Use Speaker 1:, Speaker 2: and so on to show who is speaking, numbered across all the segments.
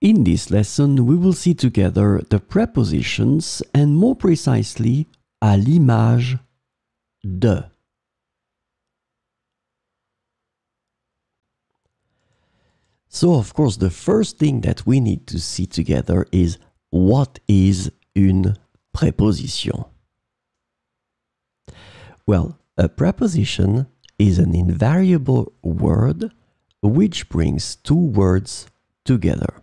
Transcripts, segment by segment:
Speaker 1: In this lesson, we will see together the prepositions and more precisely, à l'image de. So, of course, the first thing that we need to see together is what is une préposition? Well, a preposition is an invariable word which brings two words together.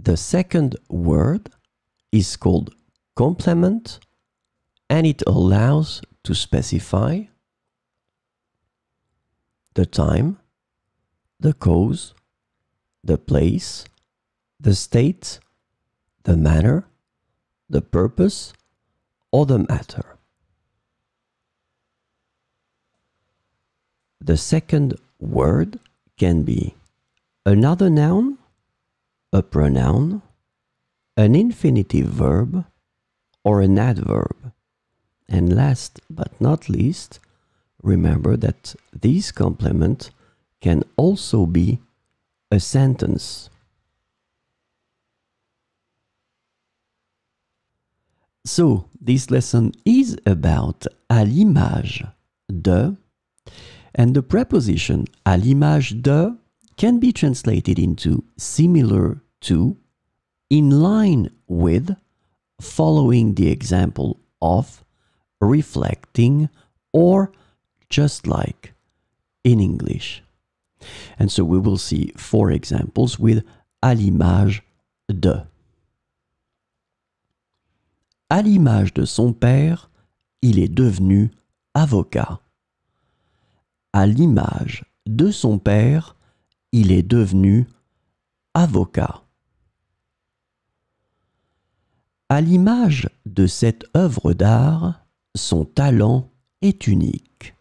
Speaker 1: The second word is called complement, and it allows to specify the time, the cause, the place, the state, the manner, the purpose, or the matter. The second word can be another noun, a pronoun, an infinitive verb, or an adverb. And last but not least, remember that this complement can also be a sentence. So, this lesson is about à l'image de, and the preposition à l'image de can be translated into similar to, in line with, following the example of, reflecting, or just like in English. And so we will see 4 examples with à l'image de. À l'image de son père, il est devenu avocat. À l'image de son père, il est devenu avocat. À l'image de cette œuvre d'art, son talent est unique.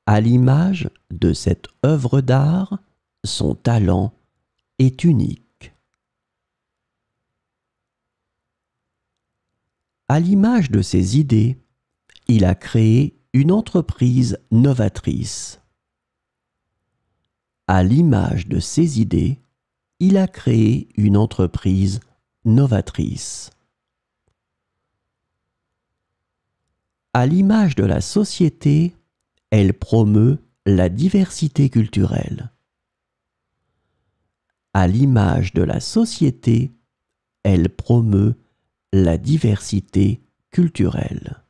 Speaker 1: À l'image de cette œuvre d'art, son talent est unique. À l'image de ses idées, il a créé une entreprise novatrice. À l'image de ses idées, il a créé une entreprise novatrice. À l'image de la société, elle promeut la diversité culturelle. À l'image de la société, elle promeut la diversité culturelle.